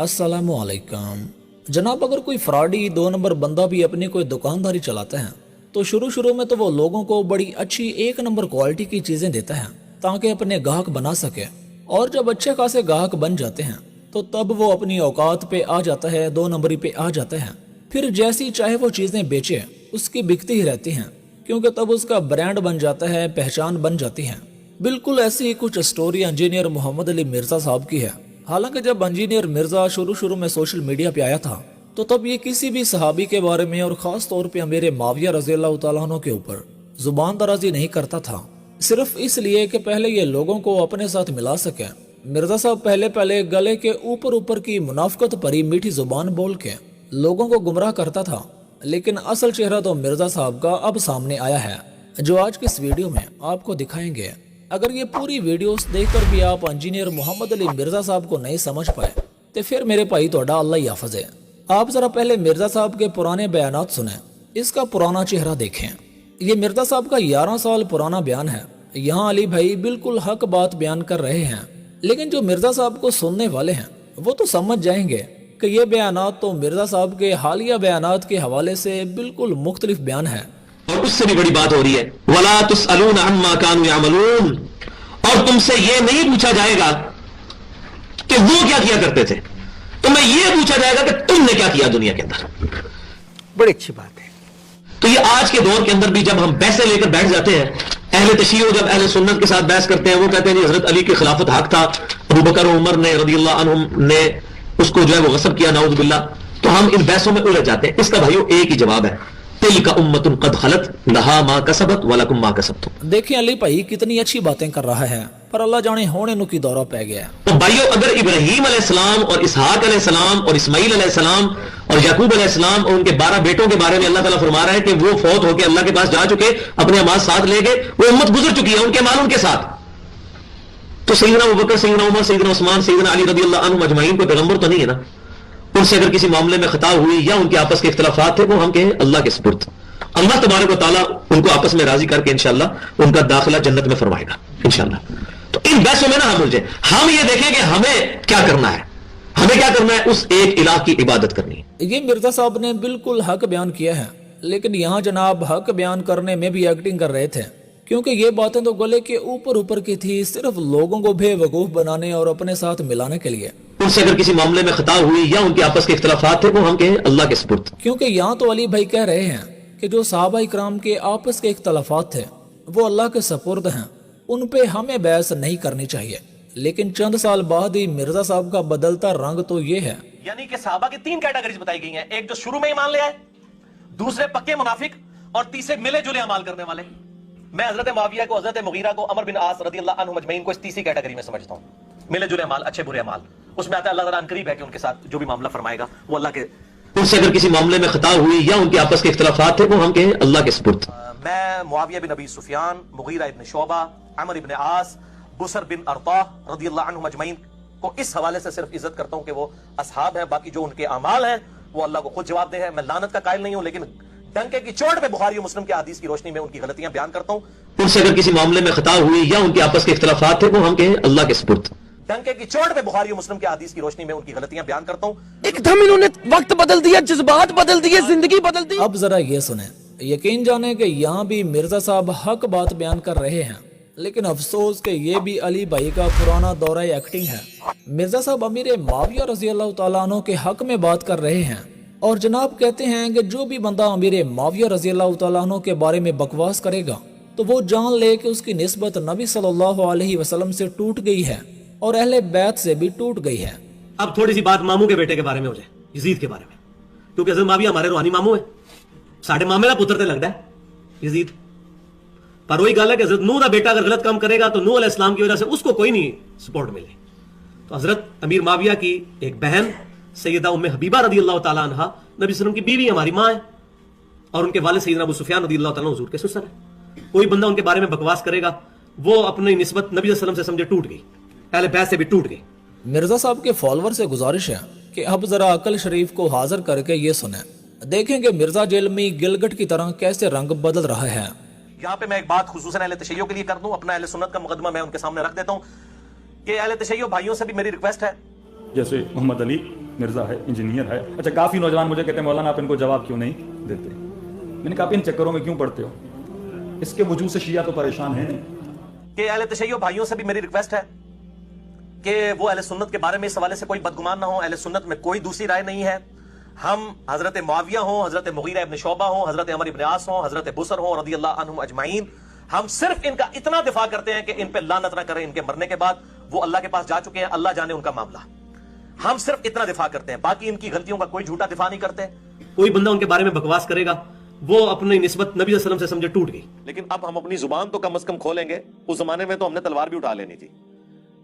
अस्सलामुअलैकुम जनाब, अगर कोई फ्रॉडी 2 नंबर बंदा भी अपनी कोई दुकानदारी चलाता है तो शुरू में तो वो लोगों को बड़ी अच्छी 1 नंबर क्वालिटी की चीजें देता है ताकि अपने गाहक बना सके। और जब अच्छे खासे गाहक बन जाते हैं तो तब वो अपनी औकात पे आ जाता है, 2 नंबरी पे आ जाता है। फिर जैसी चाहे वो चीजें बेचे उसकी बिकती ही रहती हैं, क्योंकि तब उसका ब्रांड बन जाता है, पहचान बन जाती है। बिल्कुल ऐसी ही कुछ स्टोरी इंजीनियर मोहम्मद अली मिर्जा साहब की है। हालांकि जब इंजीनियर मिर्जा शुरू में सोशल मीडिया पे आया था तो तब ये किसी भी सहाबी के बारे में और खास तौर पे अमीर माविया रज़ी अल्लाह तआला अन्हु के ऊपर जुबान दराजी नहीं करता था, सिर्फ इसलिए कि पहले ये लोगों को अपने साथ मिला सके। मिर्जा साहब पहले गले के ऊपर की मुनाफकत भरी मीठी जुबान बोल के लोगों को गुमराह करता था, लेकिन असल चेहरा तो मिर्जा साहब का अब सामने आया है, जो आज की इस वीडियो में आपको दिखाएंगे। अगर ये पूरी वीडियोस देखकर भी आप इंजीनियर मोहम्मद अली मिर्जा साहब को नहीं समझ पाए तो फिर मेरे भाई तोड़ा अल्लाह ही हाफिज़ है। आप जरा पहले मिर्जा साहब के पुराने बयानात सुने, इसका पुराना चेहरा देखें। ये मिर्जा साहब का 11 साल पुराना बयान है। यहाँ अली भाई बिल्कुल हक बात बयान कर रहे हैं, लेकिन जो मिर्जा साहब को सुनने वाले हैं वो तो समझ जाएंगे कि ये बयानात तो मिर्जा साहब के हालिया बयानात के हवाले से बिल्कुल मुख्तलिफ बयान है। और उससे भी बड़ी बात हो रही है, वला तुसअलून अम्मा कानू यामलून, और तुमसे ये नहीं पूछा जाएगा कि वो क्या किया करते थे, तुम्हें ये पूछा जाएगा कि तुमने क्या किया दुनिया के अंदर। बड़ी अच्छी बात है। तो ये आज के दौर के अंदर भी जब हम बहसें लेकर बैठ जाते हैं, अहले तशय्युअ जब अहले सुन्नत के साथ बहस करते हैं, वो कहते हैं जी हजरत अली की खिलाफत हक था, अबू बकर और उमर ने रज़ियल्लाहु अन्हुम ने उसको जो है वो गस्ब किया, नाउज़ बिल्लाह। तो हम इन बहसों में उलझ जाते हैं। इसका भाइयों एक ही जवाब है, तिलका उम्मतुन कद खलत लहा मा कसबत वलकुम मा कसबतुम। देखिए अली भाई कितनी अच्छी बातें कर रहा है, पर अल्लाह जाने होने नु की दौरा पै गया। तो भाइयों, अगर इब्राहीम अलैहिस्सलाम और इसहाक अलैहिस्सलाम और इस्माईल अलैहिस्सलाम और याकूब अलैहिस्सलाम और उनके 12 बेटों के बारे में अल्लाह ताला फरमा रहा है कि वो फौत होकर अल्लाह के पास जा चुके, अपने अमाल साथ ले गए, वो उम्मत गुजर चुकी है उनके माल उनके साथ। तो सैयदना अबू बकर, सैयदना उमर, सैयदना उस्मान, सैयदना अली रज़ियल्लाहु अन्हुम अजमईन कोई पैगंबर तो नहीं है ना। उनसे अगर किसी मामले में खता हुई या उनके आपस के इख्तिलाफात थे, वो हम कहें अल्लाह के सुपुर्द। अल्लाह तबारक व तआला उनको आपस में राजी करके इंशाअल्लाह उनका दाखिला जन्नत में फरमाएगा इंशाअल्लाह। तो इन बहसों में ना हम उलझे, हम ये देखें कि हमें क्या करना है। हमें क्या करना है? उस एक इलाह की इबादत करनी है। ये मिर्जा साहब ने बिल्कुल हक बयान किया है, लेकिन यहाँ जनाब हक बयान करने में भी एक्टिंग कर रहे थे, क्योंकि ये बातें तो गले के ऊपर की थी, सिर्फ लोगों को बेवकूफ बनाने और अपने साथ मिलाने के लिए। उनसे अगर किसी मामले में खता हुई या उनके आपस के इख्तिलाफात थे, वो हम कहें अल्लाह के सुपुर्द। क्योंकि यहाँ तो अली भाई कह रहे हैं कि जो सहाबा इकराम के आपस के इख्तिलाफात थे वो अल्लाह के सपुर्द हैं, उन पे हमें बहस नहीं करनी चाहिए। लेकिन चंद साल बाद ही मिर्जा साहब का बदलता रंग तो ये है। यानी कि सहाबा की 3 कैटेगरीज बताई गई हैं, एक जो शुरू में ईमान ले आए, दूसरे पक्के मुनाफिक, और तीसरे मिले जुले अमाल करने वाले। मैं हजरत मुआविया को, हजरत मुगीरा को, अमर बिन आस रज़ियल्लाहु अन्हुम अजमईन को इस तीसरी कैटेगरी में समझता हूं। मिले जुले अमाल, अच्छे बुरे अमाल, उसमें आता है अल्लाह ताला करीब है कि उनके साथ जो भी मामला फरमाएगा वो अल्लाह के। उनसे अगर किसी मामले में खता हुई या उनके आपस के इख्तिलाफात थे, वो हम कहें अल्लाह के सुपुर्द। मैं मुआविया बिन अबी सुफियान, मुगीरा इब्न शोबा, अमर इब्न आस, बुसर बिन अरता रज़ियल्लाहु अन्हुम अजमईन को इस हवाले से सिर्फ इज्जत करता हूं कि वो असहाब हैं। बाकी जो उनके अमाल हैं वो अल्लाह को खुद जवाब दे है। मैं लानत का कायल नहीं हूं, लेकिन डंके की चोट पे बुखारी और मुस्लिम के हदीस की रोशनी में उनकी गलतियां बयान करता हूं। उनसे अगर किसी मामले में खता हुई या उनके आपस के इख्तिलाफात थे, वो हम कहें अल्लाह के सुपुर्द। डंके की चोट पे बुखारी और मुस्लिम के हदीस की रोशनी में उनकी गलतियां बयान करता हूं। एकदम इन्होंने वक्त बदल दिया, जज्बात बदल दिए, जिंदगी बदल दी। अब जरा ये सुने, यकीन जाने कि यहाँ भी मिर्जा साहब हक बात बयान कर रहे हैं, लेकिन अफसोस कि ये भी अली भाई का पुराना दौरा एक्टिंग है। मिर्जा साहब अमीर माविया रज़ियल्लाहु तआला अन्हु के हक में बात कर रहे हैं, और जनाब कहते हैं कि जो भी बंदा अमीर माविया रज़ियल्लाहु तआला अन्हु के बारे में बकवास करेगा तो वो जान ले कि उसकी निस्बत नबी सल्लल्लाहु अलैहि वसल्लम से टूट गई है और अहले बैत से भी टूट गई है। अब थोड़ी सी बात मामू के बेटे के बारे में हो जाए, यजीद के बारे में, क्योंकि हज़रत माविया हमारे रूहानी मामू है, साढ़े मामे का पुत्र ते लगता है यजीद। पर वही गल है कि हज़रत नूह का बेटा अगर गलत काम करेगा तो नूह अलैहिस्सलाम की वजह से उसको कोई नहीं सपोर्ट मिले। तो हजरत अमीर माविया की एक बहन सैयदा उम्मे हबीबा रज़ियल्लाहु ताला अन्हा नबी सल्लल्लाहु अलैहि वसल्लम की बीवी, हमारी माँ है, और उनके वालिद सैयदना अबू सुफियान रज़ियल्लाहु ताला हुजूर के ससुर है। कोई बंदा उनके बारे में बकवास करेगा, वो अपनी निस्बत नबी सल्लल्लाहु अलैहि वसल्लम से समझे टूट गई, अहले बैत से भी टूट गई। मिर्जा साहब के फॉलोअर से गुजारिश है कि अब जरा अकल शरीफ को हाजिर करके ये सुने, देखेंगे मिर्जा जेल में गिलगट की तरह कैसे रंग बदल रहा है। यहाँ पे मैं एक बात खुसूसन अहले तशय्युअ के लिए कर दूं, अपना अहले सुन्नत का मुकदमा मैं उनके सामने रख देता हूँ कि अहले तशय्युअ भाइयों से भी मेरी रिक्वेस्ट है, जैसे मोहम्मद अली मिर्ज़ा है, इंजीनियर है। अच्छा, काफ़ी नौजवान मुझे कहते हैं मौलाना आप इनको जवाब क्यों नहीं देते। मैंने कहा आप इन चक्करों में क्यों पड़ते हो, इसके वजूद से शिया तो परेशान है नहीं। कि अहले तशय्युअ भाइयों से भी मेरी रिक्वेस्ट है कि वो अहले सुन्नत के बारे में इस हवाले से कोई बदगुमान ना हो। अहले सुन्नत में कोई दूसरी राय नहीं है। हम हजरत मुआविया हो, हजरत मुगीरा इब्न शोबा हो, हजरत अमर इब्न आस हो, हजरत बुसर हो रदी अल्लाह अन्हुम अजमाइन, हम सिर्फ इनका इतना दिफा करते हैं कि इन पे लानत ना करें। इनके मरने के बाद वो अल्लाह के पास जा चुके हैं, अल्लाह जाने उनका मामला। हम सिर्फ इतना दिफा करते हैं, बाकी इनकी गलतियों का कोई झूठा दिफा नहीं करते। कोई बंदा उनके बारे में बकवास करेगा, वो अपनी निस्बत नबी सल्लल्लाहु अलैहि वसल्लम से समझे टूट गई। लेकिन अब हम अपनी जुबान तो कम से कम खोलेंगे। उस जमाने में तो हमने तलवार भी उठा लेनी थी,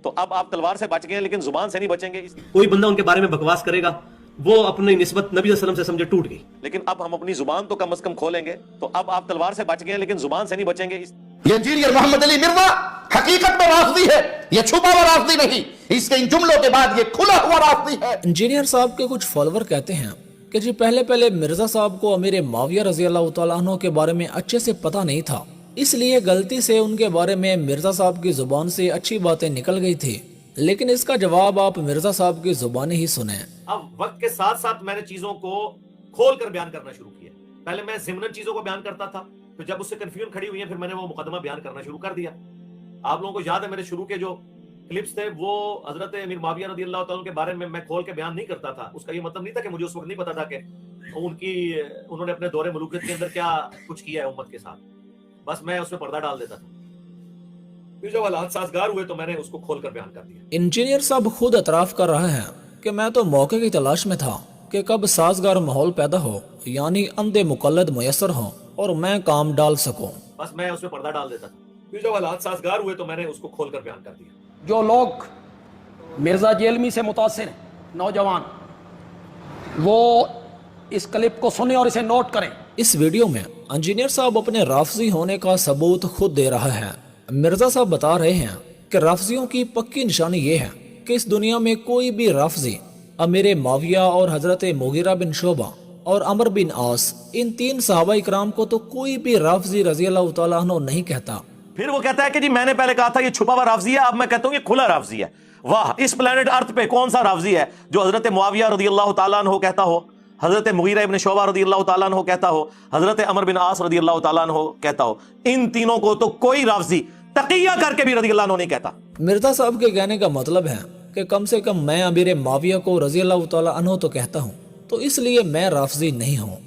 तो अब आप तलवार से बच गए लेकिन जुबान से नहीं बचेंगे। कोई बंदा उनके बारे में बकवास करेगा, वो अपनी निस्बत नबी सल्लल्लाहु अलैहि वसल्लम से समझे टूट गई। लेकिन अब हम अपनी जुबान तो कम से कम खोलेंगे, तो अब आप तलवार से बच गए लेकिन जुबान से नहीं बचेंगे। ये इंजीनियर मोहम्मद अली मिर्जा हकीकत में राफ़ज़ी है, ये छुपा हुआ राफ़ज़ी नहीं। इसके इन जुमलों के बाद ये खुला हुआ राफ़ज़ी है। इंजीनियर साहब के कुछ फॉलोवर कहते हैं कि जी पहले मिर्जा साहब को अमीर माविया रजी अल्लाह तआला अन्हु के बारे में अच्छे से पता नहीं था, इसलिए गलती से उनके बारे में मिर्जा साहब की जुबान से अच्छी बातें निकल गई थी। लेकिन इसका जवाब आप मिर्जा साहब की जुबानी ही सुने। अब वक्त के साथ साथ मैंने चीजों को खोल कर बयान करना शुरू किया। पहले मैं ज़िमनन चीजों को बयान करता था, फिर जब उससे कंफ्यूजन खड़ी हुई है फिर मैंने वो मुकदमा बयान करना शुरू कर दिया। आप लोगों को याद है मेरे शुरू के जो क्लिप्स थे वो हजरत अमीर माविया रज़ी अल्लाह तआला के बारे में मैं खोल के बयान नहीं करता था। उसका ये मतलब नहीं था कि मुझे उस वक्त नहीं पता था कि उन्होंने अपने दौरे मुलूकियत के अंदर क्या कुछ किया है उम्मत के साथ, बस मैं उसमें पर्दा डाल देता था। फिर जब हालात साजगार हुए तो मैंने उसको खोल कर बयान कर दिया। इंजीनियर साहब खुद एतराफ कर रहे हैं कि मैं तो मौके की तलाश में था कि कब साजगार माहौल पैदा हो, यानी अंधे मुकल्लद मुयस्सर हो और मैं काम डाल सकूं। बस मैं उसमें पर्दा डाल देता था। फिर जब हालात साजगार हुए तो मैंने उसको खोल कर बयान कर दिया। जो लोग मिर्जा जेलमी से मुतासिर हैं, नौजवान, वो इस क्लिप को सुने और इसे नोट करें। इस वीडियो में इंजीनियर साहब अपने राफजी होने का सबूत खुद दे रहा है। मिर्जा साहब बता रहे हैं कि राफजियों की पक्की निशानी ये है कि इस दुनिया में कोई भी राफजी अमीर माविया और हजरत मुगीरा बिन शोबा और अमर बिन आस, इन तीन सहाबा इकराम को तो कोई भी राफजी रजी अल्लाह तआला अन्हु नहीं कहता। फिर वो कहता है कि जी मैंने पहले कहा था ये छुपा हुआ राफजी है, अब मैं कहता हूँ ये खुला राफजी है। वाह, इस प्लेनेट अर्थ पे कौन सा राफजी है जो हजरत मुआविया रज़ी अल्लाह तआला अन्हु कहता हो, हजरत मुगीरा इब्न शोबा रज़ी अल्लाह तआला अन्हु कहता हो, हजरत अमर बिन आस रज़ी अल्लाह तआला अन्हु कहता हो। इन तीनों को तो कोई राफजी तकिया करके भी रज़ी अल्लाह अन्हु नहीं कहता। मिर्जा साहब के कहने का मतलब है कि कम से कम मैं अमीर माविया को रजी अल्लाह तआला अन्हु तो कहता हूँ, तो इसलिए मैं राफजी नहीं हूँ।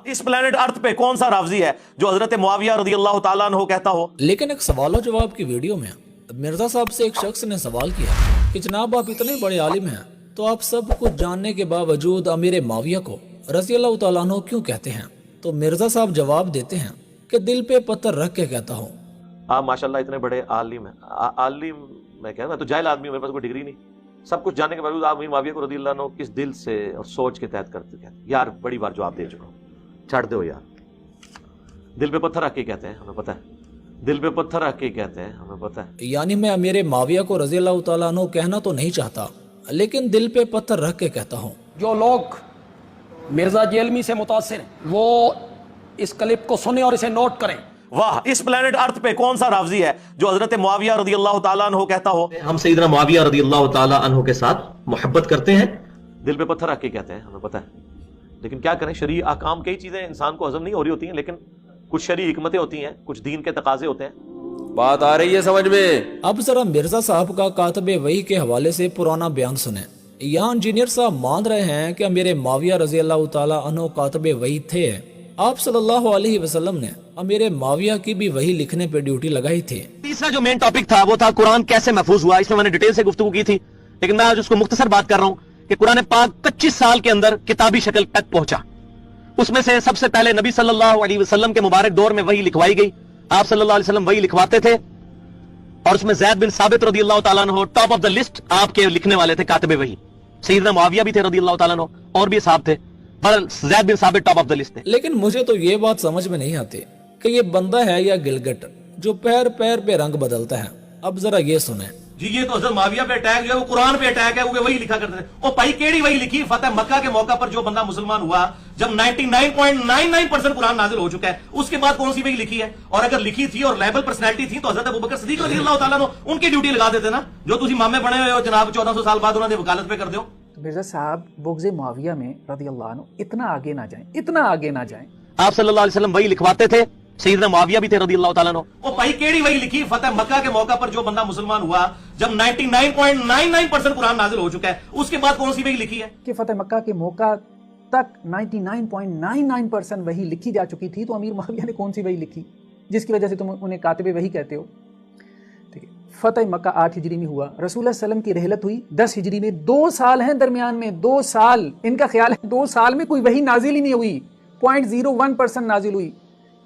इस प्लेनेट अर्थ पे कौन सा राफजी है जो हजरत मुआविया रज़ी अल्लाह तआला अन्हु कहता हो। लेकिन एक सवाल जवाब की वीडियो में मिर्जा साहब से एक शख्स ने सवाल किया कि जनाब आप इतने बड़े आलिम हैं तो आप सब कुछ जानने के बावजूद अमीर माविया को रज़ी अल्लाह तआला अन्हु क्यों कहते हैं। तो मिर्जा साहब जवाब देते हैं कि दिल पे पत्थर रख के कहता हूँ। आप माशाल्लाह इतने बड़े आलिम हैं। आलिम मैं क्या, मैं तो जाहिल आदमी हूं, मेरे पास कोई डिग्री नहीं। सब कुछ जानने के बावजूद आप अमीर माविया को रज़ी अल्लाह अन्हु किस दिल से और सोच के तहत करते हैं। यार बड़ी बार जवाब दे चुका हूँ, छाड़ दो यार। दिल पे पत्थर रख के कहते हैं, हमें पता है। दिल पे पत्थर रख के कहते हैं, हमें पता है। यानी मैं अमीर माविया को रज़ी अल्लाह तआला अन्हु कहना तो नहीं चाहता, लेकिन दिल पे पत्थर रख के कहता हूँ। जो लोग मिर्जा जेलमी से मुतासिर हैं, वो इस क्लिप को सुने और इसे नोट करें। वाह, इस प्लेनेट अर्थ पे कौन सा राफजी है जो हजरत मुआविया रज़ी अल्लाह तआला अन्हु कहता हो। हम सैयदना मुआविया रज़ी अल्लाह तआला अन्हु के साथ मोहब्बत करते हैं। दिल पे पत्थर रख के कहते हैं, हमें पता है। लेकिन क्या करें, शरई अहकाम कई चीजें इंसान को हजम नहीं हो रही होती हैं, लेकिन कुछ शरई हिकमतें होती हैं, कुछ दीन के तकाजे होते हैं। बात आ रही है समझ में। अब जरा मिर्जा साहब का कातबे वही के हवाले से पुराना बयान सुने। यहाँ इंजीनियर साहब मान रहे हैं कि अमीर माविया रज़ी अल्लाह तआला अन्हु कातबे वही थे। आप सल्लल्लाहु अलैहि वसल्लम ने अमीर माविया की भी वही लिखने पे ड्यूटी लगाई थी। तीसरा जो मेन टॉपिक था वो था कुरान कैसे महफूज हुआ। इसमें मैंने डिटेल से गुफ्तगू की थी, लेकिन मैं आज उसको मुख्तसर बात कर रहा हूँ कि कुरान पाक 25 साल के अंदर किताबी शक्ल तक पहुंचा। उसमें से सबसे पहले नबी सल्लल्लाहु अलैहि वसल्लम के मुबारक दौर में वही लिखवाई गई। आप सल्लल्लाहु अलैहि वसल्लम वही लिखवाते थे और उसमें ज़ैद बिन साबित रज़ी अल्लाह तआला अन्हु टॉप ऑफ द लिस्ट आपके लिखने वाले थे, कातिबे वही। सैयदना मुआविया भी थे रज़ी अल्लाह तआला अन्हु, और भी साहब थे, पर ज़ैद बिन साबित टॉप ऑफ द लिस्ट थे। लेकिन मुझे तो ये बात समझ में नहीं आती कि ये बंदा है या गिलगट जो पैर पैर पे रंग बदलता है। अब जरा ये सुने। जी ये तो हजरत माविया पे अटैक जो है वो कुरान पे अटैक है, वो वही लिखा करते थे। ओ भाई केड़ी वही लिखी, फतेह मक्का के मौका पर जो बंदा मुसलमान हुआ, जब 99.99% कुरान नाजिल हो चुका है, उसके बाद कौन सी वही लिखी है। और अगर लिखी थी और लेबल पर्सनैलिटी थी तो हजरत अबू बकर सिद्दीक रज़ी अल्लाह तआला अन्हु उनकी ड्यूटी लगा देते ना। जो तुसी मामे बने हुए हो जनाब 1400 साल बाद उन्होंने वकालत पे कर दो, تو مرزا صاحب بغض معاویہ میں رضی اللہ عنہ اتنا آگے نہ جائیں، اتنا آگے نہ جائیں. آپ صلی اللہ علیہ وسلم وہی لکھواتے تھے، سیدنا معاویہ بھی تھے رضی اللہ تعالیٰ عنہ. وہ بھائی کیڑی وہی لکھی فتح مکہ کے موقع پر جو بندہ مسلمان ہوا جب 99.99% قرآن نازل ہو چکا ہے، اس کے بعد کون سی وہی لکھی ہے؟ کہ فتح مکہ کے موقع تک 99.99% وہی لکھی جا چکی تھی، تو امیر معاویہ نے کون سی وہی لکھی جس کی وجہ سے تم انہیں کاتب وحی کہتے ہو؟ ٹھیک ہے، فتح مکہ 8 ہجری میں ہوا، رسول اللہ صلی اللہ علیہ وسلم کی رحلت ہوئی 10 ہجری میں. 2 سال ہیں درمیان میں، 2 سال. ان کا خیال ہے 2 سال میں کوئی وحی نازل ہی نہیں ہوئی، 0.01% نازل ہوئی.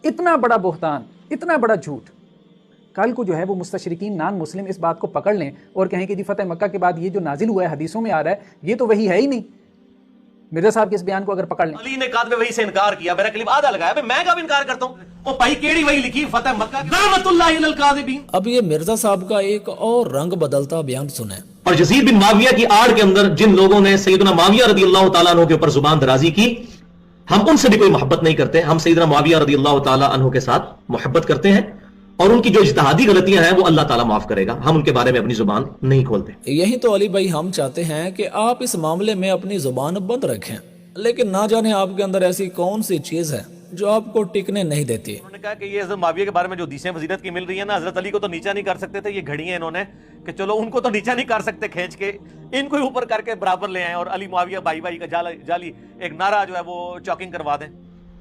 اتنا بڑا بہتان، اتنا بڑا جھوٹ. کل کو جو ہے وہ مستشرقین نان مسلم اس بات کو پکڑ لیں اور کہیں کہ جی فتح مکہ کے بعد یہ جو نازل ہوا ہے حدیثوں میں آ رہا ہے یہ تو وہی ہے ہی نہیں. مرزا صاحب کے اس بیان کو اگر پکڑ لیں. علی نے کاتب وحی سے انکار کیا، میرا کلپ آدھا لگایا، میں کب انکار کرتا ہوں؟ وہ بھائی کیڑی وحی لکھی فتح مکہ لعنت اللہ علی الکاذبین. اب یہ مرزا صاحب کا ایک اور رنگ بدلتا بیان سنیں. اور یزید بن معاویہ کی آڑ کے اندر جن لوگوں نے سیدنا معاویہ رضی اللہ تعالیٰ عنہ کے اوپر زبان درازی کی، ہم ان سے بھی کوئی محبت نہیں کرتے. ہم سیدنا معاویہ رضی اللہ تعالیٰ عنہ کے ساتھ محبت کرتے ہیں، اور ان کی جو اجتہادی غلطیاں ہیں وہ اللہ تعالیٰ معاف کرے گا. ہم ان کے بارے میں اپنی زبان نہیں کھولتے. یہی تو علی بھائی ہم چاہتے ہیں کہ آپ اس معاملے میں اپنی زبان بند رکھیں، لیکن نہ جانے آپ کے اندر ایسی کون سی چیز ہے جو آپ کو ٹکنے نہیں دیتی. انہوں نے کہا کہ یہ حضرت معاویہ کے بارے میں جو حدیثیں فضیلت کی مل رہی ہیں نا، حضرت علی کو تو نیچا نہیں کر سکتے تھے، یہ گھڑی ہیں انہوں نے کہ چلو ان کو تو نیچا نہیں کر سکتے کھینچ کے، ان کو اوپر کر کے برابر لے آئیں اور علی معاویہ بھائی بھائی کا جالی ایک نعرہ جو ہے وہ چاکنگ کروا دیں.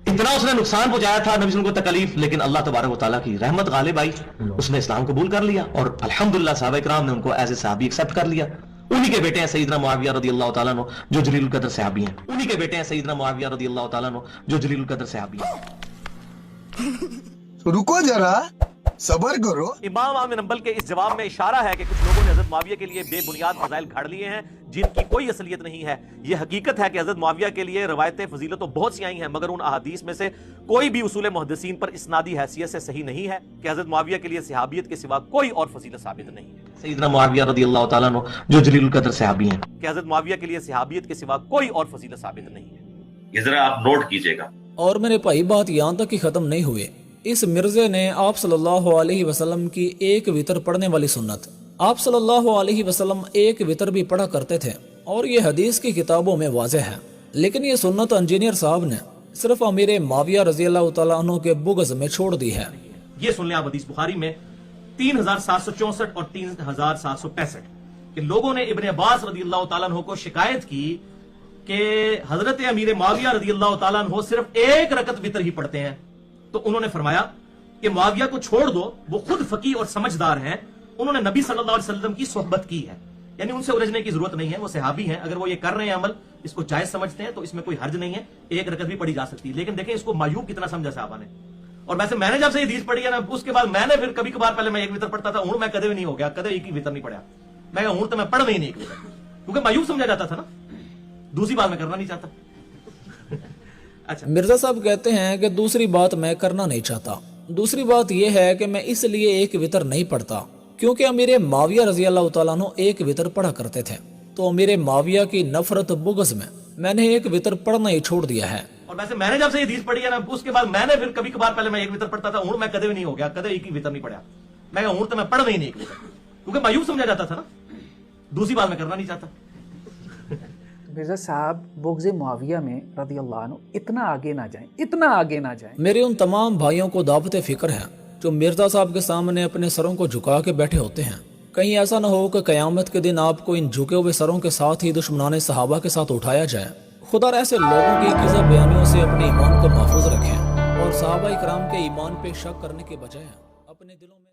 اتنا اس نے نقصان پہنچایا تھا نبی صلی اللہ علیہ وسلم کو تکلیف، لیکن اللہ تبارک و تعالیٰ کی رحمت غالب آئی، اس نے اسلام قبول کر لیا، اور الحمدللہ صحابہ کرام نے ان کو ایز اے صحابی ایکسپٹ کر لیا. انہی کے بیٹے ہیں سیدنا معاویہ رضی اللہ تعالیٰ عنہ جو جلیل القدر صحابی ہیں. انہی کے بیٹے ہیں سیدنا معاویہ رضی اللہ تعالیٰ عنہ جو جلیل القدر صحابی ہیں. رکو ذرا، صبر کرو. امام احمد بن حنبل کے اس جواب میں اشارہ ہے کہ کچھ لوگوں نے حضرت معاویہ کے لیے بے بنیاد فضائل گھڑ لیے ہیں جن کی کوئی اصلیت نہیں ہے. یہ حقیقت ہے کہ حضرت معاویہ کے لیے روایتیں فضیلت تو بہت سی آئی ہیں، مگر ان احادیث میں سے کوئی بھی اصول محدثین پر اسنادی حیثیت سے صحیح نہیں ہے کہ حضرت معاویہ کے لیے صحابیت کے سوا کوئی اور فضیلت ثابت نہیں ہے. سیدنا معاویہ رضی اللہ تعالیٰ عنہ جو جلیل القدر صحابی ہیں کہ حضرت معاویہ کے لیے صحابیت کے سوا کوئی اور فضیلت ثابت نہیں ہے. یہ ذرا آپ نوٹ کیجئے گا. اور میرے بھائی بات یہاں تک ہی ختم نہیں ہوئے. اس مرزے نے آپ صلی اللہ علیہ وسلم کی ایک وطر پڑھنے والی سنت، آپ صلی اللہ علیہ وسلم ایک وطر بھی پڑھا کرتے تھے اور یہ حدیث کی کتابوں میں واضح ہے، لیکن یہ سنت انجینئر صاحب نے صرف امیر معاویہ رضی اللہ تعالیٰ عنہ کے بغض میں چھوڑ دی ہے. یہ سن لیں آپ حدیث بخاری میں 3764 اور 3765 کہ لوگوں نے ابن عباس رضی اللہ تعالیٰ عنہ کو شکایت کی کہ حضرت امیر معاویہ رضی اللہ تعالیٰ عنہ صرف ایک رکعت وطر ہی پڑھتے ہیں. تو انہوں نے فرمایا کہ معاویہ کو چھوڑ دو، وہ خود فقیہ اور سمجھدار ہیں، انہوں نے نبی صلی اللہ علیہ وسلم کی صحبت کی ہے، یعنی ان سے الجھنے کی ضرورت نہیں ہے، وہ صحابی ہیں. اگر وہ یہ کر رہے ہیں عمل، اس کو جائز سمجھتے ہیں تو اس میں کوئی حرج نہیں ہے، ایک رکعت بھی پڑھی جا سکتی ہے. لیکن دیکھیں اس کو معیوب کتنا سمجھا صحابہ نے. اور ویسے میں نے جب سے حدیث پڑھی ہے نا، اس کے بعد میں نے پھر کبھی کبھار پہلے میں ایک وطر پڑھتا تھا، ہوں میں کدے بھی نہیں ہو گیا، کدے ایک ہی وطر نہیں پڑھا. میں کہا ہوں تو میں پڑھ نہیں ایک وطر، کیونکہ معیوب سمجھا جاتا تھا نا، دوسری بات میں کرنا نہیں چاہتا. اچھا، مرزا صاحب کہتے ہیں کہ دوسری بات میں کرنا نہیں چاہتا. دوسری بات یہ ہے کہ میں اس لیے ایک وطر نہیں پڑھتا کیونکہ امیر معاویہ رضی اللہ تعالیٰ عنہ ایک وطر پڑھا کرتے تھے، تو امیر معاویہ کی نفرت بغض میں نے ایک وطر پڑھنا ہی چھوڑ دیا ہے. اور ویسے میں نے جب سے حدیث پڑھی ہے نا، اس کے بعد میں نے پھر کبھی کبھار پہلے میں ایک وطر پڑھتا تھا، ہوں میں کدے بھی نہیں ہو گیا، کدے ایک ہی وطر نہیں پڑھا. میں کہا ہوں تو میں پڑھ نہیں ایک وطر، کیونکہ معیوب سمجھا جاتا تھا نا، دوسری بات میں کرنا نہیں چاہتا. مرزا صاحب بغض معاویہ میں رضی اللہ عنہ اتنا آگے نہ جائیں، اتنا آگے نہ جائیں. میرے ان تمام بھائیوں کو دعوت فکر ہے جو مرزا صاحب کے سامنے اپنے سروں کو جھکا کے بیٹھے ہوتے ہیں. کہیں ایسا نہ ہو کہ قیامت کے دن آپ کو ان جھکے ہوئے سروں کے ساتھ ہی دشمنان صحابہ کے ساتھ اٹھایا جائے. خدا ایسے لوگوں کی کذب بیانیوں سے اپنے ایمان کو محفوظ رکھیں اور صحابہ کرام کے ایمان پہ شک کرنے کے بجائے اپنے دلوں میں